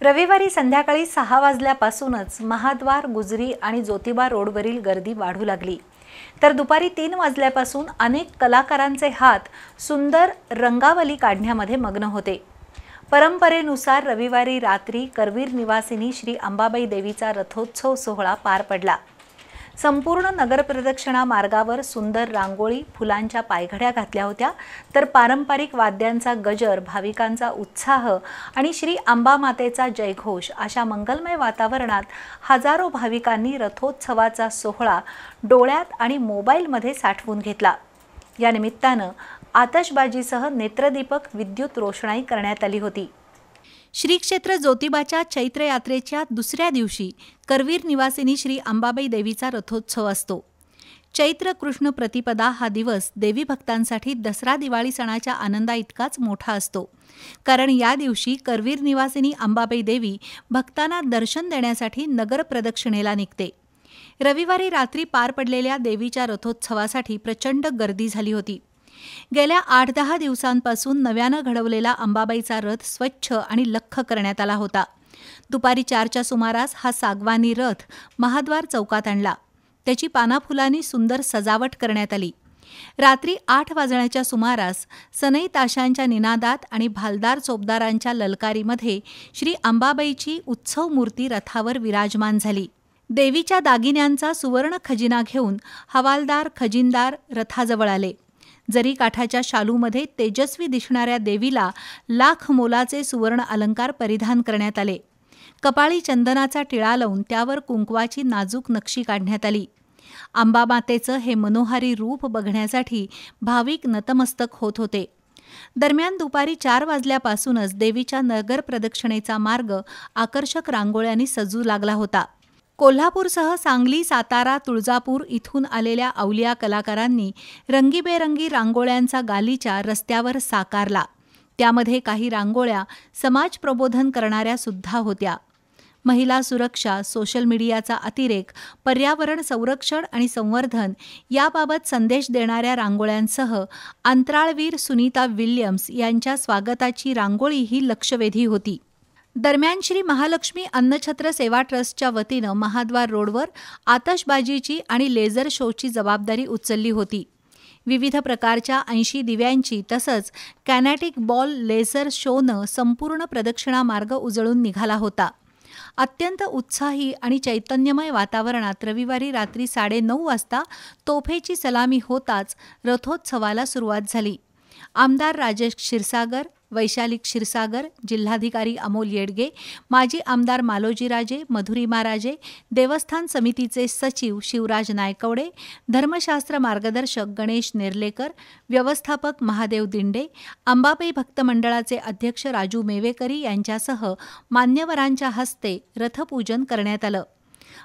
रविवारी संध्याकाळी 6 वाजल्यापासूनच महाद्वार, गुजरी आणि ज्योतिबा रोडवरील गर्दी वाढू लागली। तर दुपारी 3 वाजल्यापासून अनेक कलाकारांचे हात सुंदर रंगावली काढण्यामध्ये मग्न होते। परंपरेनुसार रविवारी रात्री करवीर निवासिनी श्री अंबाबाई देवीचा रथोत्सव सोहळा पार पडला। संपूर्ण नगर प्रदक्षिणा मार्गावर सुंदर रांगोळी, फुलांच्या पायघड्या घातल्या होत्या। तर पारंपरिक वाद्यांचा गजर, भाविकांचा उत्साह आणि श्री अंबा मातेचा जयघोष अशा मंगलमय वातावरणात हजारो भाविकांनी रथोत्सवाचा सोहळा डोळ्यात आणि मोबाईलमध्ये साठवून घेतला। या निमित्ताने आतषबाजीसह नेत्रदीपक विद्युत रोषणाई करण्यात आली होती। श्री क्षेत्र ज्योतिबाच्या चैत्र यात्रेच्या दुसऱ्या दिवशी करवीर निवासिनी श्री अंबाबाई देवीचा रथोत्सव असतो। चैत्र कृष्ण प्रतिपदा हा दिवस देवी भक्तांसाठी दसरा दिवाळी सणाच्या आनंदा इतकाच मोठा असतो, कारण या दिवशी करवीर निवासिनी अंबाबाई देवी भक्तांना दर्शन देण्यासाठी नगर प्रदक्षिणेला निघते। रविवारी रात्री पार पडलेल्या देवीच्या रथोत्सवासाठी प्रचंड गर्दी झाली होती। गेल्या 8-10 दिवसांपासून नव्यानं घडवलेला अंबाबाईचा रथ स्वच्छ आणि लख्ख करण्यात आला होता। दुपारी 4च्या सुमारास हा सागवानी रथ महाद्वार चौकात आणला। त्याची पानाफुलांनी सुंदर सजावट करण्यात आली। रात्री 8 वाजण्याच्या सुमारास सनई ताशांच्या निनादात आणि भालदार चोपदारांच्या ललकारीमध्ये श्री अंबाबाईची उत्सव मूर्ती रथावर विराजमान झाली। देवीच्या दागिन्यांचा सुवर्ण खजिना घेऊन हवालदार, खजिनदार रथाजवळ आले। जरी काठाच्या शालूमध्ये तेजस्वी दिसणाऱ्या देवीला लाख मोलाचे सुवर्ण अलंकार परिधान करण्यात आले। कपाळी चंदनाचा टिळा लावून त्यावर कुंकवाची नाजूक नक्षी काढण्यात आली। अंबा मातेचं हे मनोहारी रूप बघण्यासाठी भाविक नतमस्तक होत होते। दरम्यान दुपारी 4 वाजल्यापासूनच देवीच्या नगर प्रदक्षिणेचा मार्ग आकर्षक रांगोळ्यांनी सजू लागला होता। कोल्हापूरसह सांगली, सातारा, तुळजापूर इथून आलेल्या अवलिया कलाकारांनी रंगीबेरंगी रांगोळ्यांचा गालिचा रस्त्यावर साकारला। त्यामध्ये काही रांगोळ्या समाज प्रबोधन करणाऱ्या सुद्धा होत्या। महिला सुरक्षा, सोशल मीडियाचा अतिरेक, पर्यावरण संरक्षण आणि संवर्धन याबाबत संदेश देणाऱ्या रांगोळ्यांसह अंतराळवीर सुनीता विल्यम्स यांच्या स्वागताची रांगोळी ही लक्षवेधी होती। दरम्यान श्री महालक्ष्मी अन्नछत्र सेवा ट्रस्टच्या वतीनं महाद्वार रोडवर आतषबाजीची आणि लेझर शोची जबाबदारी उचलली होती। विविध प्रकारच्या 80 दिव्यांची तसंच कॅनेटिक बॉल लेझर शोनं संपूर्ण प्रदक्षिणा मार्ग उजळून निघाला होता। अत्यंत उत्साही आणि चैतन्यमय वातावरणात रविवारी रात्री 9:30 वाजता तोफेची सलामी होताच रथोत्सवाला सुरुवात झाली। आमदार राजेश क्षीरसागर, वैशाली क्षीरसागर, जिल्हाधिकारी अमोल येडगे, माजी आमदार मालोजीराजे, मधुरिमाराजे, देवस्थान समितीचे सचिव शिवराज नायकवडे, धर्मशास्त्र मार्गदर्शक गणेश नेर्लेकर, व्यवस्थापक महादेव दिंडे, अंबाबाई भक्त मंडळाचे अध्यक्ष राजू मेवेकरी यांच्यासह मान्यवरांच्या हस्ते रथपूजन करण्यात आलं।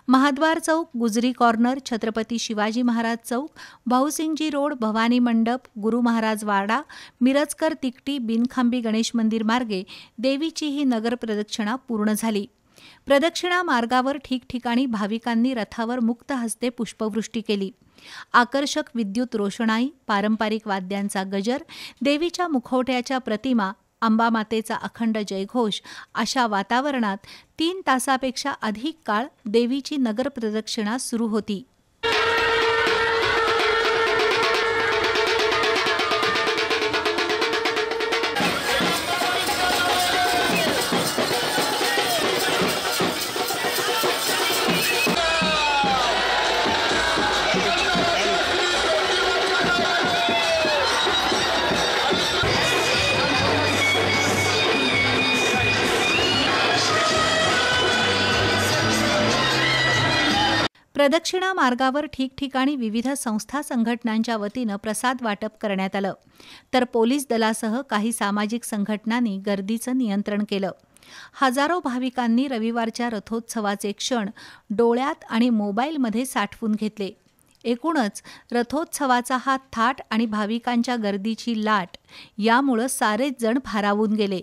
महाद्वार चौक, गुजरी कॉर्नर, छत्रपती शिवाजी महाराज चौक, भाऊसिंगजी रोड, भवानी मंडप, गुरु महाराज वाडा, मिरजकर तिकटी, बिनखांबी गणेश मंदिर मार्गे देवीची ही नगर प्रदक्षिणा पूर्ण झाली। प्रदक्षिणा मार्गावर ठिकठिकाणी भाविकांनी रथावर मुक्त हस्ते पुष्पवृष्टी केली। आकर्षक विद्युत रोषणाई, पारंपरिक वाद्यांचा गजर, देवीच्या मुखवट्याच्या प्रतिमा, अंबा मातेचा अखंड जयघोष अशा वातावरणात 3 तासापेक्षा अधिक काळ देवीची नगर प्रदक्षिणा सुरू होती। प्रदक्षिणा मार्गावर ठिकठिकाणी विविध संस्था संघटनांच्या वतीनं प्रसाद वाटप करण्यात आलं। तर पोलीस दलासह काही सामाजिक संघटनांनी गर्दीचं नियंत्रण केलं। हजारो भाविकांनी रविवारच्या रथोत्सवाचे क्षण डोळ्यात आणि मोबाईलमध्ये साठवून घेतले। एकूणच रथोत्सवाचा हा थाट आणि भाविकांच्या गर्दीची लाट यामुळे सारेच जण भारावून गेले।